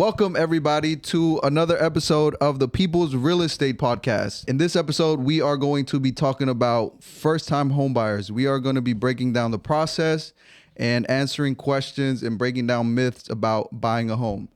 Welcome, everybody, to another episode of the People's Real Estate Podcast. In this episode, we are going to be talking about first-time homebuyers. We are going to be breaking down the process and answering questions and breaking down myths about buying a home.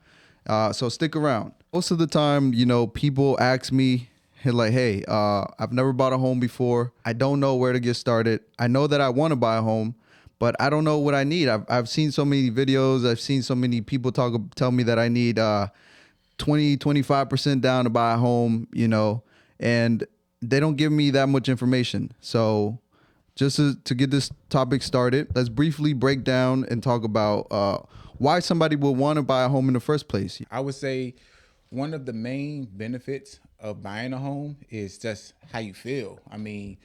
So stick around. Most of the time, people ask me, hey, I've never bought a home before. I don't know where to get started. I know that I want to buy a home, but I don't know what I need. I've seen so many videos. I've seen so many people tell me that I need 25% down to buy a home, and they don't give me that much information. So just to get this topic started, let's briefly break down and talk about why somebody would want to buy a home in the first place. I would say one of the main benefits of buying a home is just how you feel. I mean,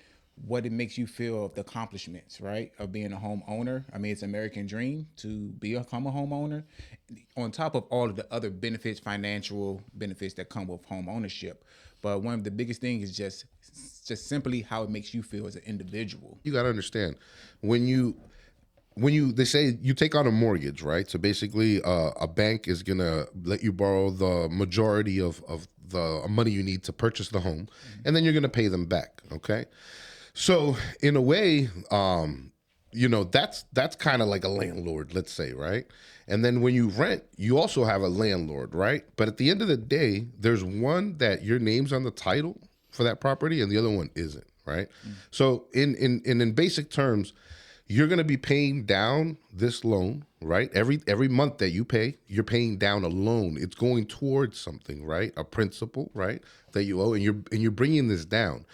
what it makes you feel of the accomplishments, right? Of being a homeowner. I mean, it's an American dream to become a homeowner. On top of all of the other benefits, financial benefits that come with home ownership. But one of the biggest things is just simply how it makes you feel as an individual. You got to understand when they say you take out a mortgage, right? So basically a bank is going to let you borrow the majority of the money you need to purchase the home, and then you're going to pay them back. Okay. So in a way, that's kind of like a landlord, let's say, right? And then when you rent, you also have a landlord, right? But at the end of the day, there's one that your name's on the title for that property and the other one isn't, right? Mm-hmm. So in basic terms, you're going to be paying down this loan, right? Every month that you pay, you're paying down a loan. It's going towards something, right? A principal, right? That you owe, and you're bringing this down.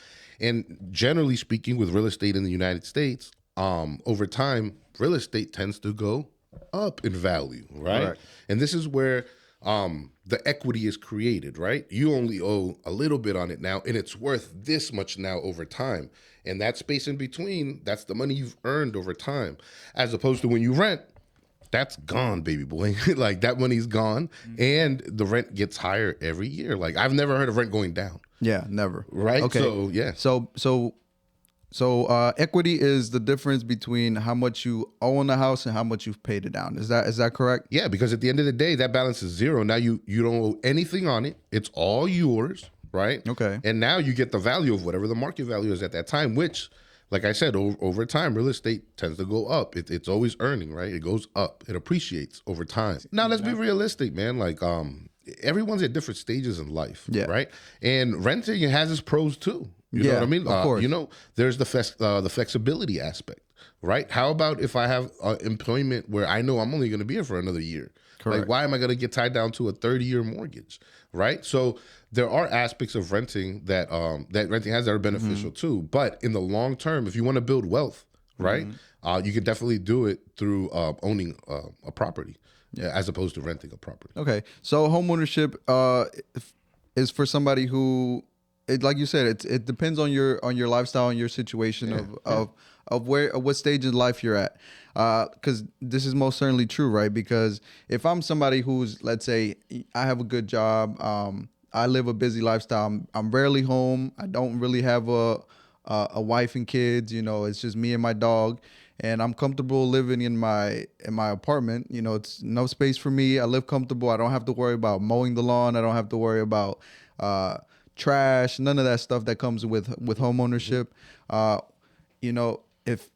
And generally speaking, with real estate in the United States, over time, real estate tends to go up in value, right? And this is where the equity is created, right? You only owe a little bit on it now, and it's worth this much now over time. And that space in between, that's the money you've earned over time. As opposed to when you rent, that's gone, baby boy. Like, that money's gone, and the rent gets higher every year. Like, I've never heard of rent going down. Yeah, never. Right. Okay. So yeah. So equity is the difference between how much you owe on the house and how much you've paid it down. Is that correct? Yeah, because at the end of the day, that balance is zero. Now you don't owe anything on it. It's all yours, right? Okay. And now you get the value of whatever the market value is at that time, which, like I said, over time, real estate tends to go up. It's always earning, right? It goes up. It appreciates over time. Now, let's be realistic, man. Like, everyone's at different stages in life, right? And renting, it has its pros too. You know what I mean? Of course. There's the flexibility aspect, right? How about if I have employment where I know I'm only going to be here for another year? Correct. Like, why am I going to get tied down to a 30-year mortgage, right? So there are aspects of renting that renting has that are beneficial too. But in the long term, if you want to build wealth, right, you can definitely do it through owning a property. Yeah, as opposed to renting a property. Okay, so homeownership is for somebody who, like you said, it depends on your lifestyle and your situation of what stage in life you're at. Because this is most certainly true, right? Because if I'm somebody who's, let's say, I have a good job, I live a busy lifestyle, I'm rarely home, I don't really have a wife and kids, it's just me and my dog. And I'm comfortable living in my apartment. It's no space for me. I live comfortable. I don't have to worry about mowing the lawn. I don't have to worry about trash. None of that stuff that comes with home ownership. If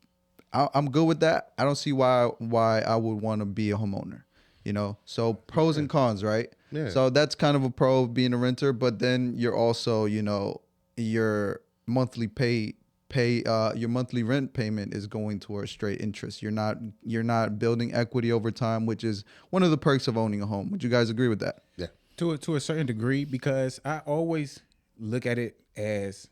I'm good with that, I don't see why I would want to be a homeowner. So pros and cons, right? Yeah. So that's kind of a pro of being a renter. But then you're also, your monthly your monthly rent payment is going towards straight interest. You're not building equity over time, which is one of the perks of owning a home. Would you guys agree with that? Yeah. To a certain degree, because I always look at it as,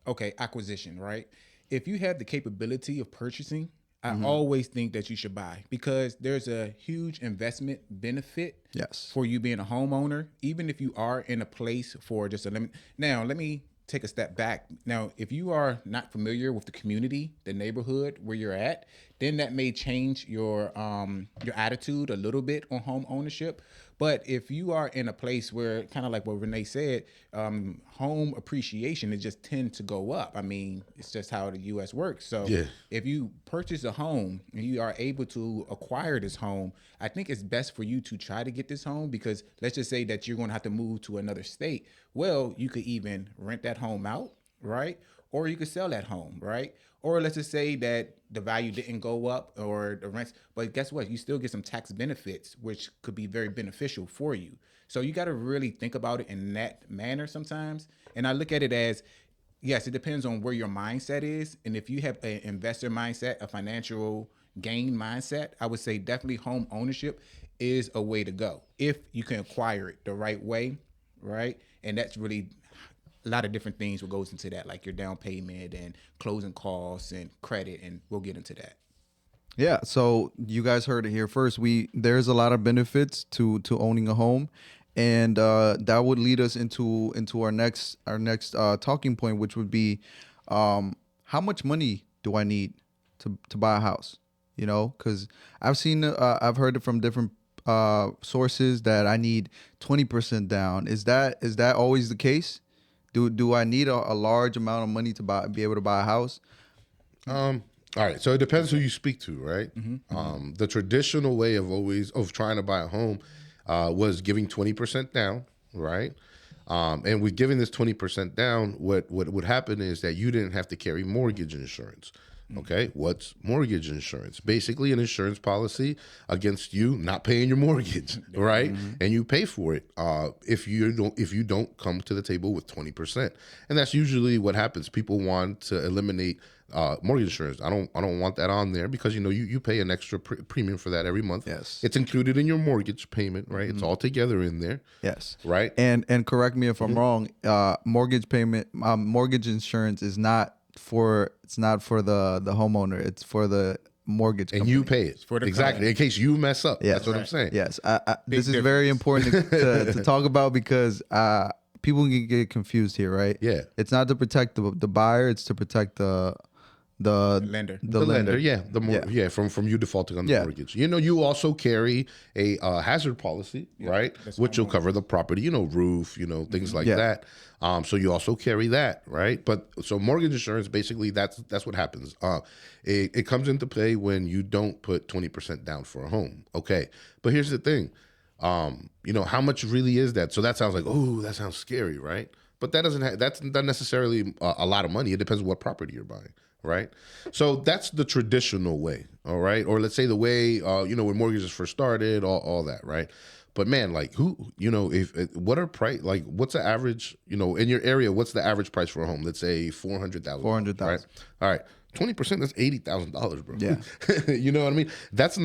okay, acquisition, right? If you have the capability of purchasing, I always think that you should buy, because there's a huge investment benefit for you being a homeowner, even if you are in a place for just a limit. Now, let me take a step back. Now, if you are not familiar with the community, the neighborhood where you're at, then that may change your attitude a little bit on home ownership. But if you are in a place where, kind of like what Renee said, home appreciation, it just tend to go up. I mean, it's just how the U.S. works. So Yeah. if you purchase a home and you are able to acquire this home, I think it's best for you to try to get this home, because let's just say that you're going to have to move to another state. Well, you could even rent that home out, right? Or you could sell that home, right? Or let's just say that the value didn't go up or the rents, but guess what? You still get some tax benefits, which could be very beneficial for you. So you got to really think about it in that manner sometimes. And I look at it as, yes, it depends on where your mindset is. And if you have an investor mindset, a financial gain mindset, I would say definitely home ownership is a way to go if you can acquire it the right way, right? And that's really a lot of different things what goes into that, like your down payment and closing costs and credit, and we'll get into that. Yeah, so you guys heard it here first. There's a lot of benefits to owning a home, and that would lead us into our next talking point, which would be how much money do I need to buy a house? You know, because I've heard it from different sources that I need 20% down. Is that always the case? Do I need a large amount of money to be able to buy a house? All right, so it depends who you speak to, right? The traditional way of trying to buy a home was giving 20% down, right? And with giving this 20% down, what would happen is that you didn't have to carry mortgage insurance. Okay, what's mortgage insurance? Basically, an insurance policy against you not paying your mortgage, right? And you pay for it if you don't come to the table with 20%, and that's usually what happens. People want to eliminate mortgage insurance. I don't want that on there, because you pay an extra premium for that every month. Yes, it's included in your mortgage payment, right? It's all together in there. Yes, right. And correct me if I'm wrong. Mortgage insurance is not for the homeowner. It's for the mortgage company. And you pay it for the exactly client. in case you mess up. Yes. That's what I'm saying. Yes, this is very important to talk about, because people can get confused here, right? Yeah. It's not to protect the buyer; it's to protect the lender. The lender, yeah, from you defaulting on the mortgage. You also carry a hazard policy, right? Which will cover the property, roof, things like that. So you also carry that, right? But so mortgage insurance, basically, that's what happens. It comes into play when you don't put 20% down for a home. Okay, but here's the thing, how much really is that? So that sounds like, oh, that sounds scary, right? But that's not necessarily a lot of money. It depends on what property you're buying. Right. So that's the traditional way. All right. Or let's say the way, when mortgages first started, all that. Right. But man, like what's the average, in your area, what's the average price for a home? Let's say $400,000. $400,000. All right. 20%, that's $80,000, bro. Yeah. You know what I mean? That's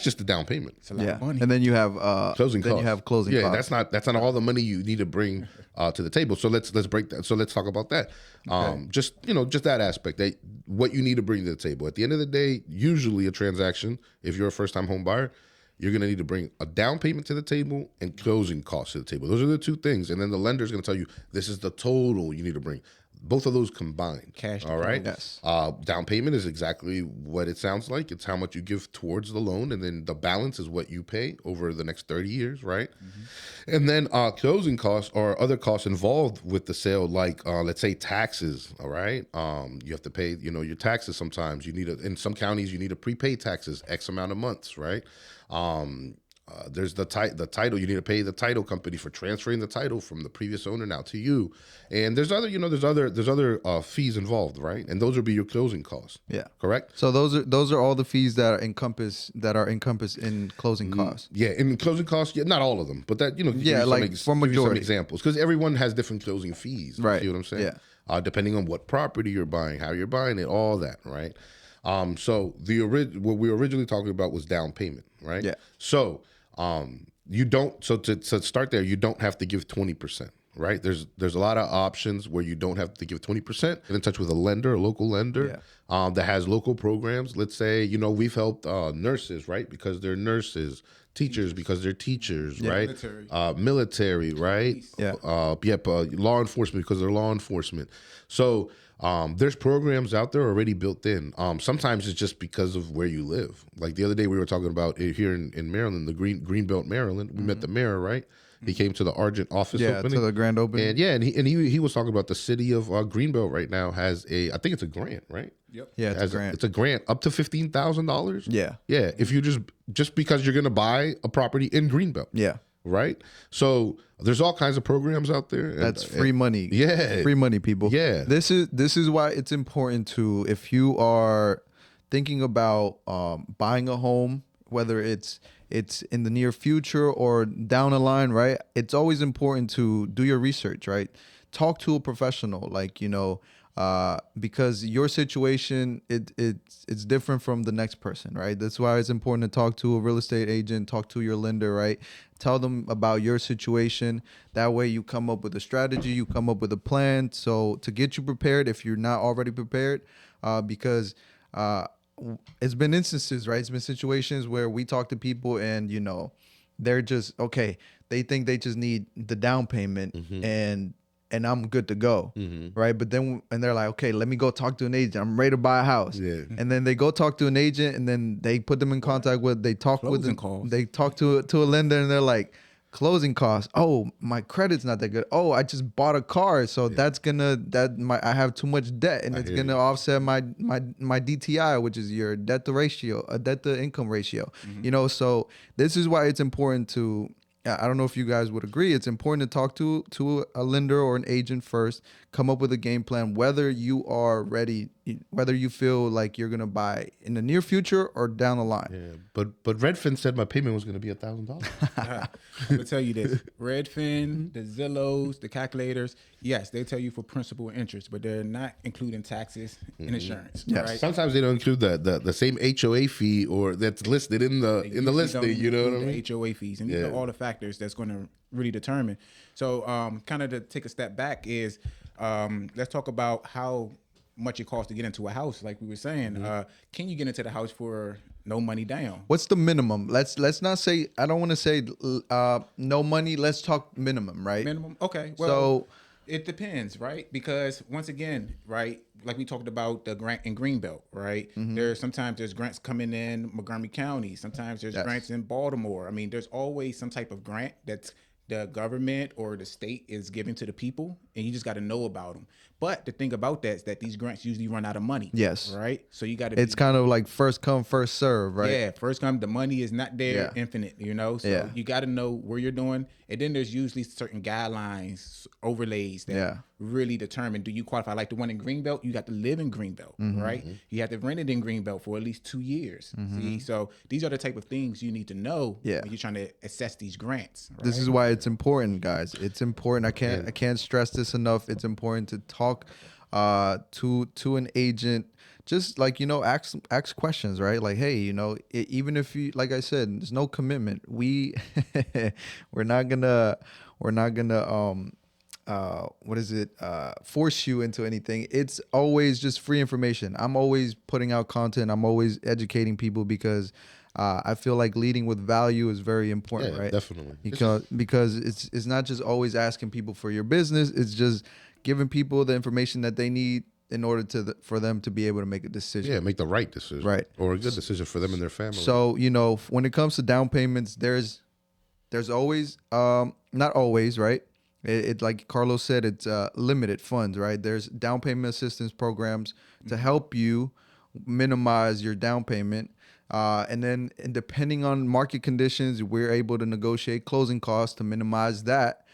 just the down payment. It's a lot of money. And then you have closing costs. You have closing costs. That's not all the money you need to bring to the table. So let's break that. So let's talk about that. Okay. Just that aspect, that what you need to bring to the table. At the end of the day, usually a transaction, if you're a first-time home buyer, you're going to need to bring a down payment to the table and closing costs to the table. Those are the two things. And then the lender is going to tell you, this is the total you need to bring. Both of those combined. Cash. All right. Yes. Down payment is exactly what it sounds like. It's how much you give towards the loan, and then the balance is what you pay over the next 30 years, right? And then closing costs or other costs involved with the sale, like let's say taxes. All right. You have to pay, your taxes. Sometimes in some counties you need to prepay taxes X amount of months, right? There's the title. You need to pay the title company for transferring the title from the previous owner now to you. And there's other fees involved, right? And those will be your closing costs. Yeah. Correct? So those are all the fees that are encompassed in closing costs. Yeah, in closing costs, not all of them, but that for majority, some examples, because everyone has different closing fees. Right. See what I'm saying? Yeah. Depending on what property you're buying, how you're buying it, all that, right? So what we were originally talking about was down payment, right? Yeah. So you don't. So to start there, you don't have to give 20%. Right. There's a lot of options where you don't have to give 20%. Get in touch with a local lender that has local programs. Let's say, we've helped nurses, right? Because they're nurses Teachers because they're teachers, right? Military. Military, right? Police. Law enforcement because they're law enforcement. So there's programs out there already built in. Sometimes it's just because of where you live. Like the other day we were talking about it here in Maryland, the Greenbelt, Maryland. We met the mayor, right? He came to the Argent office opening. to the grand opening. And he was talking about the city of Greenbelt right now has I think it's a grant, right? Yep. Yeah, it's a grant. It's a grant up to $15,000. Yeah. Yeah. If you just because you're gonna buy a property in Greenbelt. Yeah. Right. So there's all kinds of programs out there. That's free money. Yeah. Free money, people. Yeah. This is why it's important to, if you are thinking about buying a home, whether it's in the near future or down the line, right? It's always important to do your research, right? Talk to a professional, like, because your situation, it's different from the next person, right? That's why it's important to talk to a real estate agent, talk to your lender, right? Tell them about your situation. That way you come up with a strategy, you come up with a plan. So to get you prepared, if you're not already prepared, because it's been instances, right? It's been situations where we talk to people and, they're just, okay, they think they just need the down payment and I'm good to go, right? But then, and they're like, okay, let me go talk to an agent. I'm ready to buy a house. Yeah. And then they go talk to an agent and then they put them in contact with, they talk Closing with, costs. they talk to a lender and they're like, closing costs. Oh, my credit's not that good. Oh, I just bought a car, so I have too much debt, and it's gonna offset my DTI, which is your debt to income ratio. So this is why it's important to. I don't know if you guys would agree. It's important to talk to a lender or an agent first. Come up with a game plan, whether you are ready, whether you feel like you're gonna buy in the near future or down the line. Yeah, but Redfin said my payment was going to be $1,000. I'm gonna tell you this: Redfin, the Zillows, the calculators. Yes, they tell you for principal and interest, but they're not including taxes and insurance. Yes. Right? Sometimes they don't include the same HOA fee or that's listed in the listing. You know what I mean? The HOA fees, and these are all the factors that's going to really determine. So, kind of to take a step back is, let's talk about how much it costs to get into a house. Like we were saying, can you get into the house for no money down? What's the minimum? Let's not say, I don't want to say no money. Let's talk minimum, right? Minimum. Okay. Well, So it depends, right? Because once again, right, like we talked about the grant in Greenbelt, right? Sometimes there's grants coming in Montgomery County. Sometimes there's grants in Baltimore. I mean, there's always some type of grant that's the government or the state is giving to the people, and you just got to know about them. But the thing about that is that these grants usually run out of money. Yes. Right? So you got to it's kind of like first come, first serve, right? Yeah, first come, the money is not there infinite, So you got to know where you're doing. And then there's usually certain guidelines, overlays that really determine, do you qualify? Like the one in Greenbelt, you got to live in Greenbelt, right? You have to rent it in Greenbelt for at least 2 years. See, so these are the type of things you need to know when you're trying to assess these grants. Right? This is why it's important, guys. It's important. I can't stress this enough. It's important to talk to an agent. Just like, ask questions, right? Like, hey, even if you, like I said, there's no commitment. We're not gonna force you into anything. It's always just free information. I'm always putting out content. I'm always educating people because I feel like leading with value is very important, right? Definitely. Because it's not just always asking people for your business. It's just giving people the information that they need in order for them to be able to make a decision. Yeah, make the right decision. Right. Or a good decision for them and their family. So, when it comes to down payments, there's always, not always, right? It like Carlos said, it's limited funds, right? There's down payment assistance programs to help you minimize your down payment. And then depending on market conditions, we're able to negotiate closing costs to minimize that.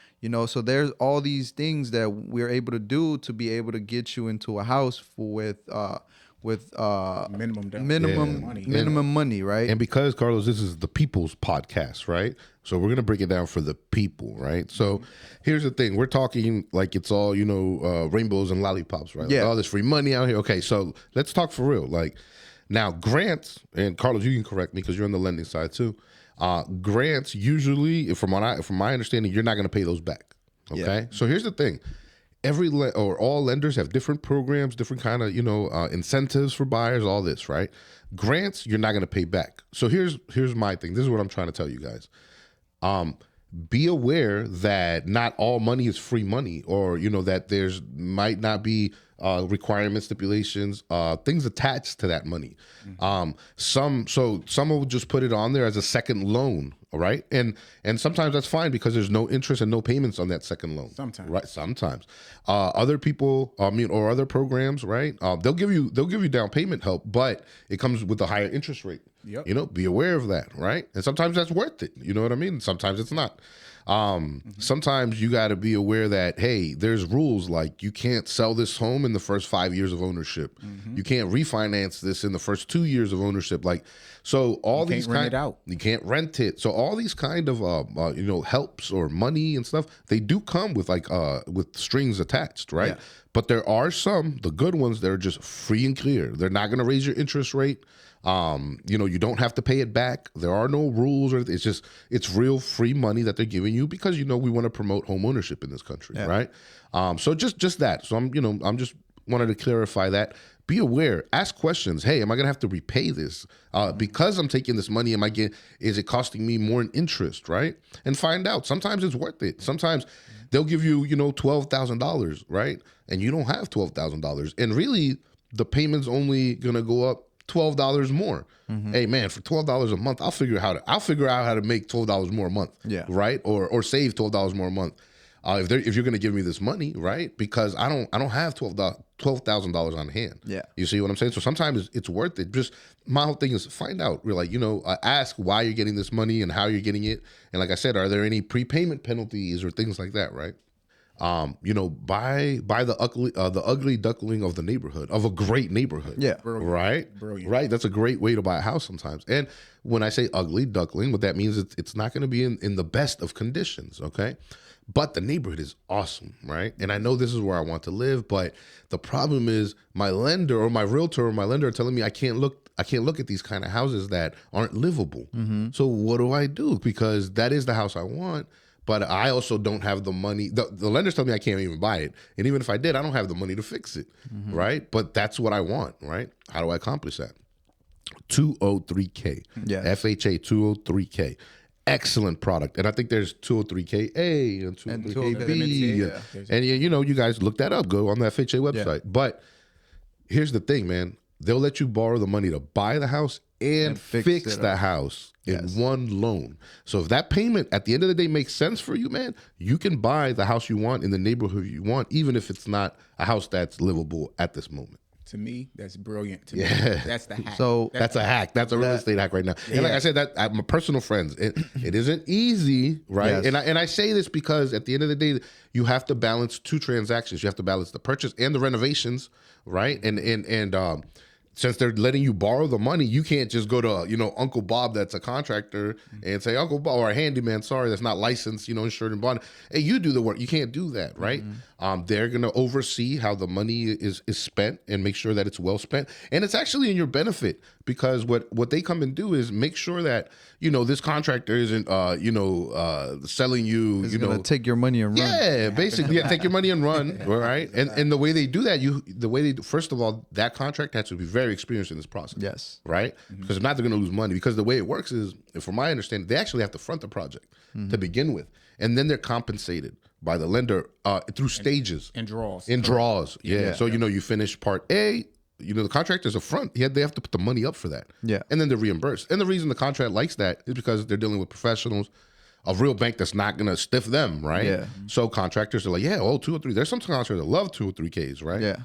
So there's all these things that we're able to do to be able to get you into a house with minimum money, right? And because, Carlos, this is the people's podcast, right? So we're going to break it down for the people, right? So here's the thing. We're talking like it's all, rainbows and lollipops, right? Yeah. Like, all this free money out here. Okay, so let's talk for real. Like, now grants, and Carlos, you can correct me because you're on the lending side too. Grants usually, from my understanding, you're not going to pay those back. Okay, so here's the thing: or all lenders have different programs, different kind of incentives for buyers, all this, right? Grants you're not going to pay back. So here's my thing. This is what I'm trying to tell you guys. Be aware that not all money is free money, or that there's might not be requirement stipulations, things attached to that money. Some will just put it on there as a second loan, right? And sometimes that's fine because there's no interest and no payments on that second loan. Sometimes other people, or other programs, right? They'll give you down payment help, but it comes with a higher interest rate. Yep. Be aware of that, right? And sometimes that's worth it. You know what I mean? Sometimes it's not. Sometimes you got to be aware that, hey, there's rules like you can't sell this home in the first 5 years of ownership. You can't refinance this in the first 2 years of ownership. So all these rent it out. You can't rent it. So all these kind of helps or money and stuff, they do come with with strings attached, right? Yeah. But there are some, the good ones, that are just free and clear. They're not going to raise your interest rate. You don't have to pay it back. There are no rules, or it's real free money that they're giving you because we want to promote home ownership in this country, right? So just that. So I'm just wanted to clarify that. Be aware. Ask questions. Hey, am I gonna have to repay this because I'm taking this money? Is it costing me more in interest, right? And find out. Sometimes it's worth it. Sometimes they'll give you $12,000, right? And you don't have $12,000, and really the payment's only gonna go up $12 more. Hey man, for $12 a month, I'll figure out how to make $12 more a month. Yeah. Right? Or save $12 more a month. If you're gonna give me this money, right? Because I don't have $12,000 on hand. Yeah. You see what I'm saying? So sometimes it's worth it. Just my whole thing is find out. We're ask why you're getting this money and how you're getting it. And like I said, are there any prepayment penalties or things like that, right? Buy the ugly duckling of the neighborhood, of a great neighborhood. Yeah. Brilliant. Right? Brilliant. Right. That's a great way to buy a house sometimes. And when I say ugly duckling, what that means is it's not going to be in the best of conditions. Okay. But the neighborhood is awesome, right? And I know this is where I want to live, but the problem is my lender or my realtor or my lender are telling me I can't look at these kind of houses that aren't livable. So what do I do? Because that is the house I want. But I also don't have the money. The lenders tell me I can't even buy it. And even if I did, I don't have the money to fix it, right? But that's what I want, right? How do I accomplish that? 203K. Yeah. FHA 203K. Excellent product. And I think there's 203K-A and 203K-B. And you guys look that up. Go on the FHA website. Yeah. But here's the thing, man. They'll let you borrow the money to buy the house and fix the house in one loan. So if that payment at the end of the day makes sense for you, man, you can buy the house you want in the neighborhood you want, even if it's not a house that's livable at this moment. To me, that's brilliant. To me, that's the hack. So that's a hack. That's a real estate hack right now. And like I said, that my personal friends, it isn't easy, right? Yes. And I say this because at the end of the day, you have to balance two transactions. You have to balance the purchase and the renovations, right? And since they're letting you borrow the money, you can't just go to, Uncle Bob that's a contractor and say, Uncle Bob, or a handyman, sorry, that's not licensed, insured and bonded. Hey, you do the work. You can't do that, right? They're going to oversee how the money is spent and make sure that it's well spent. And it's actually in your benefit because what they come and do is make sure that, this contractor isn't, selling you, it's going to take your money and run. Yeah, basically, take your money and run, right? And the way they do that, first of all, that contractor has to be very experienced in this process. Yes. Right? Because if not, they're going to lose money. Because the way it works is, from my understanding, they actually have to front the project to begin with. And then they're compensated by the lender through stages. And draws. In draws, yeah. So, you finish part A, the contractor's a front. They have to put the money up for that. Yeah. And then they're reimbursed. And the reason the contract likes that is because they're dealing with professionals, a real bank that's not going to stiff them, right? Yeah. So contractors are like, 2 or 3. There's some contractors that love 2 or 3Ks, right? Yeah.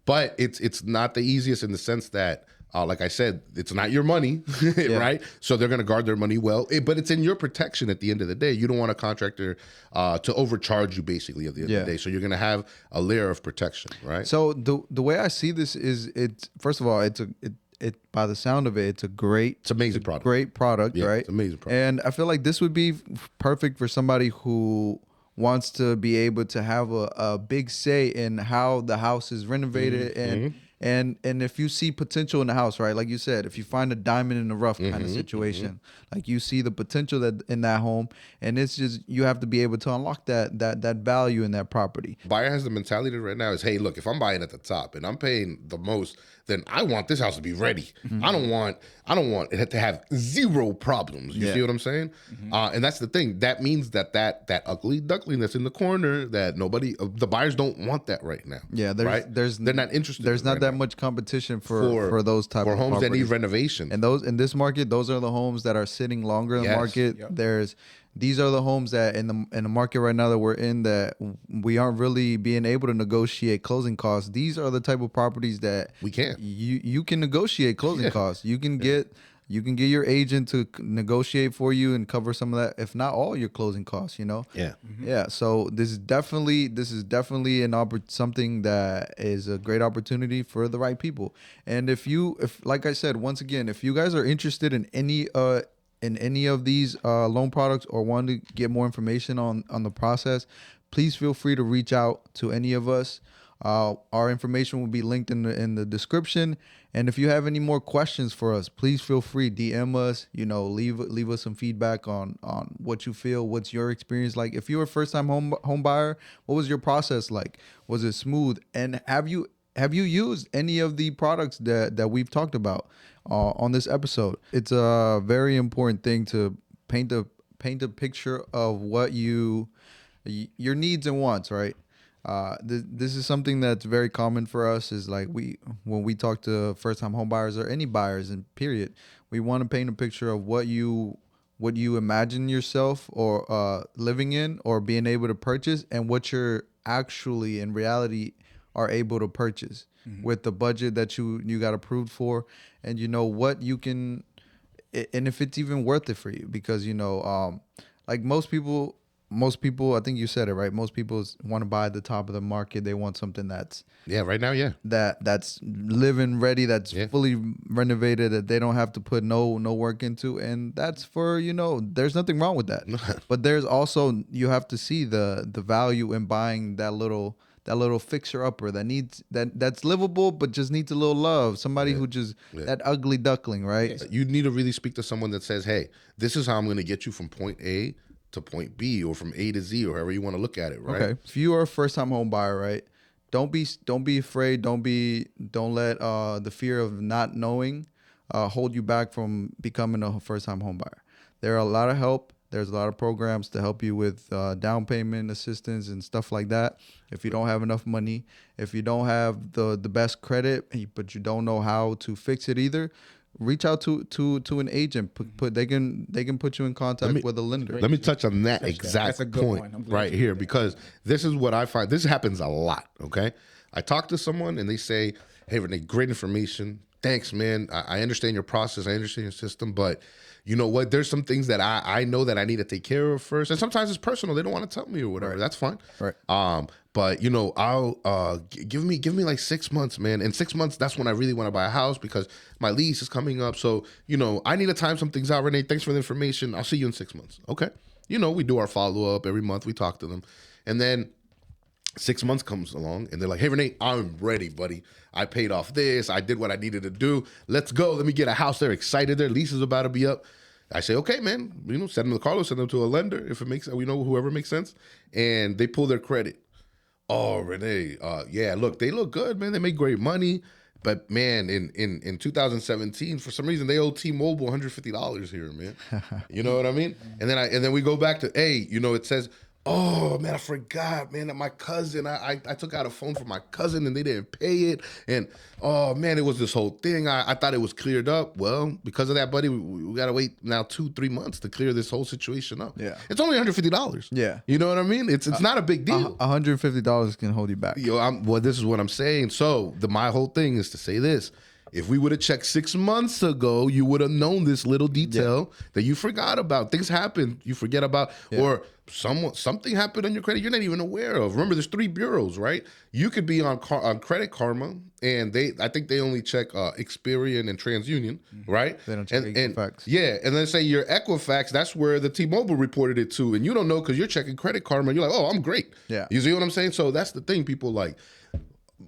But it's not the easiest in the sense that, like I said, it's not your money, right? So they're going to guard their money well. But it's in your protection at the end of the day. You don't want a contractor to overcharge you, basically, at the end of the day. So you're going to have a layer of protection, right? So the way I see this is, first of all, it by the sound of it's amazing product. Great product, right? It's amazing product. And I feel like this would be perfect for somebody who wants to be able to have a big say in how the house is renovated And if you see potential in the house, right, like you said, if you find a diamond in the rough kind of situation, like you see the potential that in that home, and it's just you have to be able to unlock that value in that property. Buyer has the mentality right now is, hey, look, if I'm buying at the top and I'm paying the most, then I want this house to be ready. I don't want it to have zero problems. You see what I'm saying? And that's the thing. That means that ugly duckling that's in the corner that the buyers don't want that right now. Yeah, they're not interested. There's not that much competition for those type of homes properties that need renovation. And in this market, those are the homes that are sitting longer in the market. Yep. These are the homes that in the market right now that we're in that we aren't really being able to negotiate closing costs. These are the type of properties that we can't. You can negotiate closing costs. You can get your agent to negotiate for you and cover some of that, if not all your closing costs. Yeah. So this is definitely something that is a great opportunity for the right people. And if like I said, once again, if you guys are interested in any of these loan products or want to get more information on the process, please feel free to reach out to any of us. Our information will be linked in the description. And if you have any more questions for us, please feel free, DM us, leave us some feedback on what you feel, what's your experience like. If you're a first-time home buyer, what was your process like? Was it smooth? And have you used any of the products that we've talked about on this episode? It's a very important thing to paint a picture of what your needs and wants, right? This is something that's very common for us. Is like when we talk to first-time home buyers or any buyers in period, we want to paint a picture of what you imagine yourself or living in or being able to purchase, and what you're actually in reality are able to purchase with the budget that you got approved for, and what you can, and if it's even worth it for you, because like most people, I think you said it right. Most people want to buy at the top of the market. They want something that's right now, that's live-in ready, that's fully renovated, that they don't have to put no work into, and that's for there's nothing wrong with that. But there's also, you have to see the value in buying that little fixer upper that's livable but just needs a little love. Somebody who just that ugly duckling, right? You need to really speak to someone that says, hey, this is how I'm going to get you from point A to point B, or from A to Z, or however you want to look at it, right? Okay. If you are a first-time home buyer, right, don't be afraid. Don't let the fear of not knowing hold you back from becoming a first-time home buyer. There are a lot of help. There's a lot of programs to help you with down payment assistance and stuff like that. If you don't have enough money, if you don't have the best credit, but you don't know how to fix it either, reach out to an agent. They can put you in contact with a lender. Let me touch on that exact point right here, because this is what I find. This happens a lot. Okay, I talk to someone and they say, "Hey, Renee, great information. Thanks, man. I understand your process. I understand your system, but you know what? There's some things that I know that I need to take care of first. And sometimes it's personal. They don't want to tell me or whatever. Right. That's fine. Right. But I'll give me like 6 months, man. In 6 months, that's when I really want to buy a house, because my lease is coming up. So, I need to time some things out. Renee, thanks for the information. I'll see you in 6 months. Okay. We do our follow-up every month. We talk to them. And then 6 months comes along and they're like, hey, Renee, I'm ready, buddy. I paid off this. I did what I needed to do. Let's go. Let me get a house. They're excited. Their lease is about to be up. I say, okay, man, send them to Carlos, send them to a lender if it makes, whoever makes sense. And they pull their credit. Oh, Renee, look, they look good, man. They make great money. But man, in 2017, for some reason, they owe T-Mobile $150 here, man. You know what I mean? And then we go back to, hey, it says, oh man, I forgot, man, that my cousin, I took out a phone for my cousin and they didn't pay it. And oh man, it was this whole thing. I thought it was cleared up. Well, because of that, buddy, we got to wait now 2-3 months to clear this whole situation up. Yeah. It's only $150. Yeah. You know what I mean? It's not a big deal. $150 can hold you back. This is what I'm saying. So my whole thing is to say this. If we would have checked 6 months ago, you would have known this little detail that you forgot about. Things happen, you forget about, or something happened on your credit you're not even aware of. Remember, there's 3 bureaus, right? You could be on Credit Karma, and I think they only check Experian and TransUnion, right? They don't check Equifax. Yeah, and then say your Equifax, that's where the T-Mobile reported it to, and you don't know because you're checking Credit Karma, and you're like, oh, I'm great. Yeah. You see what I'm saying? So that's the thing, people like.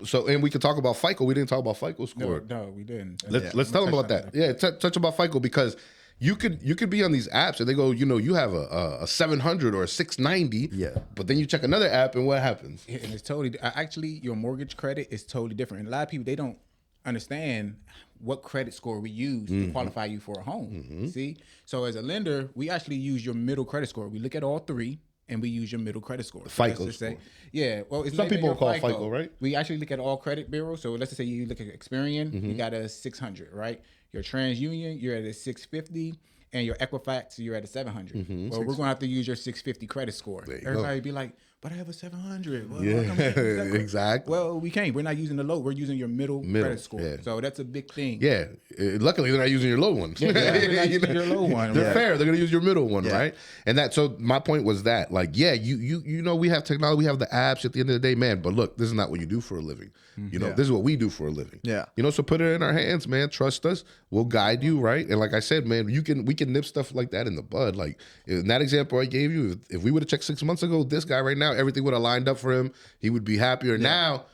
So, and we can talk about FICO. We didn't talk about FICO score. No, we didn't. Let's tell them about that. Yeah, touch about FICO, because you could be on these apps and they go, you have a 700 or a 690. Yeah. But then you check another app and what happens? And it's totally actually your mortgage credit is totally different. And a lot of people, they don't understand what credit score we use to qualify you for a home. See, so as a lender, we actually use your middle credit score. We look at all three and we use your middle credit score. FICO Let's score. Yeah, well, it's Some maybe people your call it FICO, right? We actually look at all credit bureaus. So let's just say you look at Experian, you got a 600, right? Your TransUnion, you're at a 650. And your Equifax, you're at a 700. Well, we're going to have to use your 650 credit score. Everybody be like, but I have a 700. Well, Yeah, how come we can't use that? exactly. Well, we can't. We're not using the low. We're using your middle credit score. yeah. So that's a big thing. Yeah. Luckily, they're not using your low one. They're not using your low one. They're right? fair. They're going to use your middle one, right? And so my point was that, like, yeah, you know, we have technology, we have the apps at the end of the day, man. But look, this is not what you do for a living. You know, this is what we do for a living. Yeah. You know, so put it in our hands, man. Trust us. We'll guide you, right? And like I said, man, we can nip stuff like that in the bud. Like in that example I gave you, if we would have checked 6 months ago, this guy right now, everything would have lined up for him. He would be happier. Now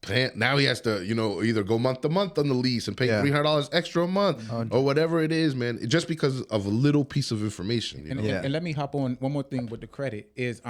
he has to, you know, either go month to month on the lease and pay $300 extra a month or whatever it is, man. Just because of a little piece of information. You know? And let me hop on one more thing with the credit is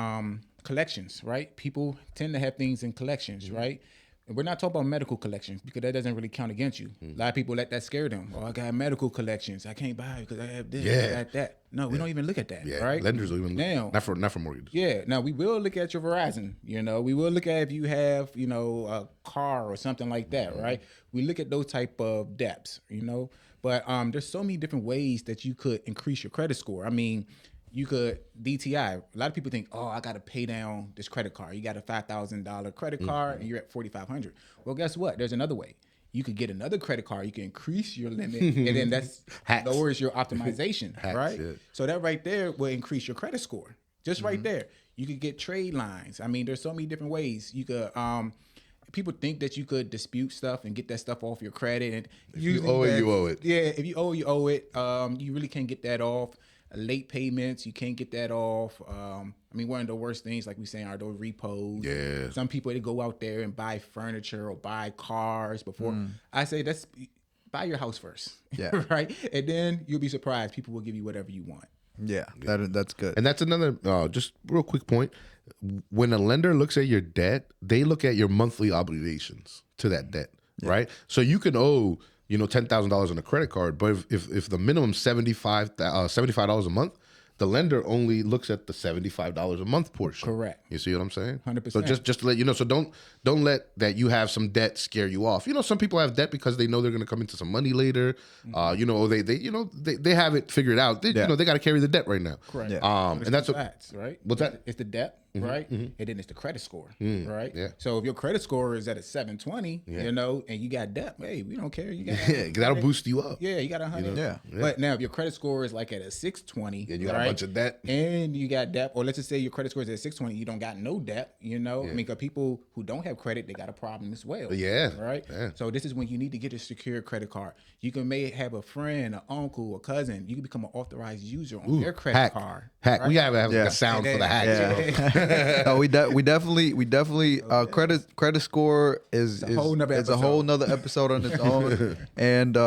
collections, right? People tend to have things in collections, right? And we're not talking about medical collections because that doesn't really count against you. A lot of people let that scare them. Oh, I got medical collections. I can't buy it because I have this, I got that. No, we don't even look at that, right? Lenders don't even now, not for mortgages. Yeah, now we will look at your Verizon. You know, we will look at if you have, you know, a car or something like that, right? We look at those type of debts, you know. But there's so many different ways that you could increase your credit score. I mean, you could DTI. A lot of people think, oh, I got to pay down this credit card. You got a $5,000 credit card and you're at $4,500. Well, guess what? There's another way. You could get another credit card. You can increase your limit, and then that's lowers your optimization, right? Yeah. So that right there will increase your credit score. Just right there. You could get trade lines. I mean, there's so many different ways you could. People think that you could dispute stuff and get that stuff off your credit. And if you owe it, you owe it. Yeah, if you owe it. You really can't get that off. Late payments, you can't get that off. I mean, one of the worst things, like we saying, are those repos. Yeah. Some people, they go out there and buy furniture or buy cars before. I say, buy your house first. Yeah. Right? And then you'll be surprised. People will give you whatever you want. Yeah. That's good. And that's another, just real quick point. When a lender looks at your debt, they look at your monthly obligations to that debt, right? So you can owe, you know, $10,000 on a credit card, but if the minimum $75 a month, the lender only looks at the $75 a month portion. Correct. You see what I'm saying? 100%. So just to let you know, so don't let that you have some debt scare you off. You know, some people have debt because they know they're going to come into some money later. You know, they have it figured out. You know, they got to carry the debt right now. Correct. Yeah. And that's facts, right? What's that? It's the debt, right? And then it's the credit score, right? Yeah. So if your credit score is at a 720, you know, and you got debt, hey, we don't care. You got that'll boost you up. Yeah, you got 100. Yeah. But now if your credit score is like at a 620, And you got a bunch of debt. and you got debt, or let's just say your credit score is at 620, you don't got no debt, you know? I mean, because people who don't have credit, they got a problem as well. Yeah. Right? Yeah. So this is when you need to get a secure credit card. You may have a friend, an uncle, a cousin. You can become an authorized user on their credit card. Hack. Right? We gotta have like a sound for the hack. Yeah. No, we definitely credit score is a whole nother episode on its own, and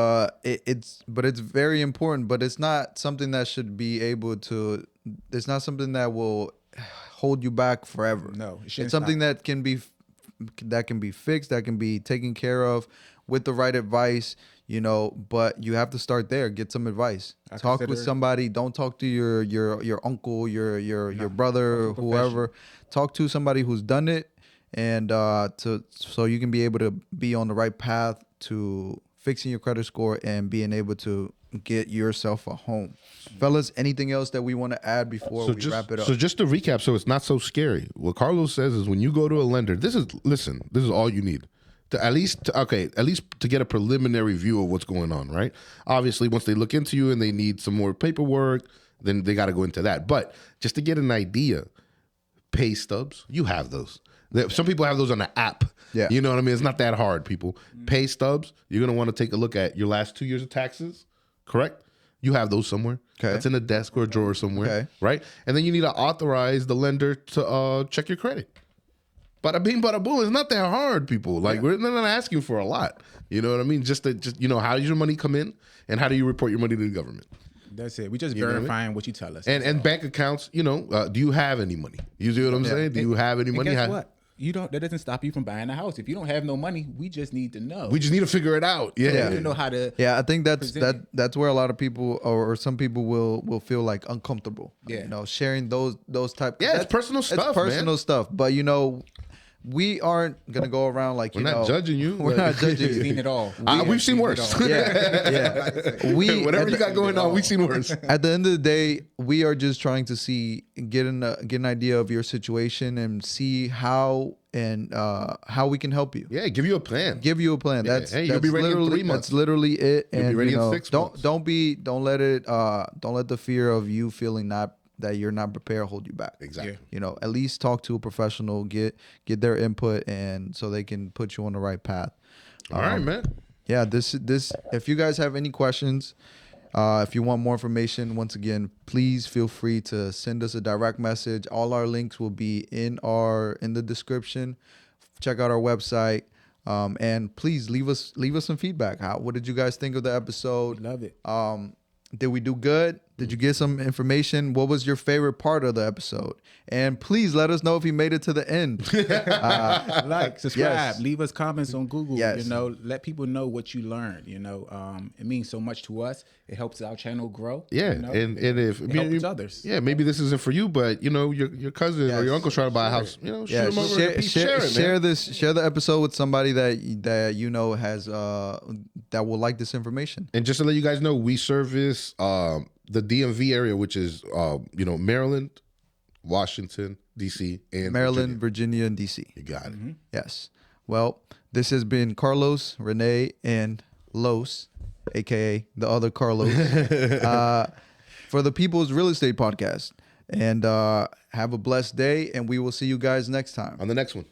it's very important, but it's not something that should be able to. It's not something that will hold you back forever. No, it's something that can be fixed, that can be taken care of with the right advice. You know, but you have to start there. Get some advice. Talk with somebody. Don't talk to your uncle, your brother, whoever. Talk to somebody who's done it, and so you can be able to be on the right path to fixing your credit score and being able to get yourself a home. Fellas, anything else that we want to add before we wrap it up? So just to recap, so it's not so scary. What Carlos says is when you go to a lender, this is all you need. At least to get a preliminary view of what's going on, right? Obviously, once they look into you and they need some more paperwork, then they got to go into that. But just to get an idea, pay stubs, you have those. Some people have those on the app. Yeah. You know what I mean? It's not that hard, people. Pay stubs, you're going to want to take a look at your last 2 years of taxes, correct? You have those somewhere. Okay. That's in a desk or a drawer somewhere, Okay. right? And then you need to authorize the lender to check your credit. Bada bing, bada boom. It's not that hard, people. Like we're not asking for a lot. You know what I mean? Just how does your money come in, and how do you report your money to the government? That's it. We just verifying what you tell us. And bank accounts. Do you have any money? You see what I'm saying? Do you have any money? And guess what? That doesn't stop you from buying a house. If you don't have no money, we just need to know. We just need to figure it out. We need to know how to. Yeah, I think that's where a lot of people or some people will feel like uncomfortable. Yeah. Sharing those type. Yeah, it's personal stuff. It's personal stuff, but we aren't gonna go around like we're not judging you. We're not judging you. We've seen it all. We've seen worse. Yeah. Whatever you got going on, we've seen worse. At the end of the day, we are just trying to get an idea of your situation and see how we can help you. Yeah, give you a plan. That's you'll be ready in 3 months. That's literally it. You'll be ready in 6 months. Don't let the fear of you feeling that you're not prepared hold you back. Exactly. At least talk to a professional, get their input, and so they can put you on the right path. All right, man. Yeah, this if you guys have any questions, if you want more information, once again, please feel free to send us a direct message. All our links will be in the description. Check out our website. And please leave us some feedback. What did you guys think of the episode? Love it. Did we do good? Did you get some information? What was your favorite part of the episode? And please let us know if you made it to the end. Like, subscribe, yes. Leave us comments on Google. Yes. Let people know what you learned. It means so much to us. It helps our channel grow. Yeah, and if it helps others. Yeah, maybe this isn't for you, but your cousin or your uncle trying to buy a house. Shoot them over and share it, man. Share the episode with somebody that has that will like this information. And just to let you guys know, we service the DMV area, which is Maryland, Washington, DC, and Maryland, Virginia, and DC. You got it. Mm-hmm. Yes. Well, this has been Carlos, Renee, and Los, aka the other Carlos, for the People's Real Estate Podcast. And have a blessed day, and we will see you guys next time On the next one.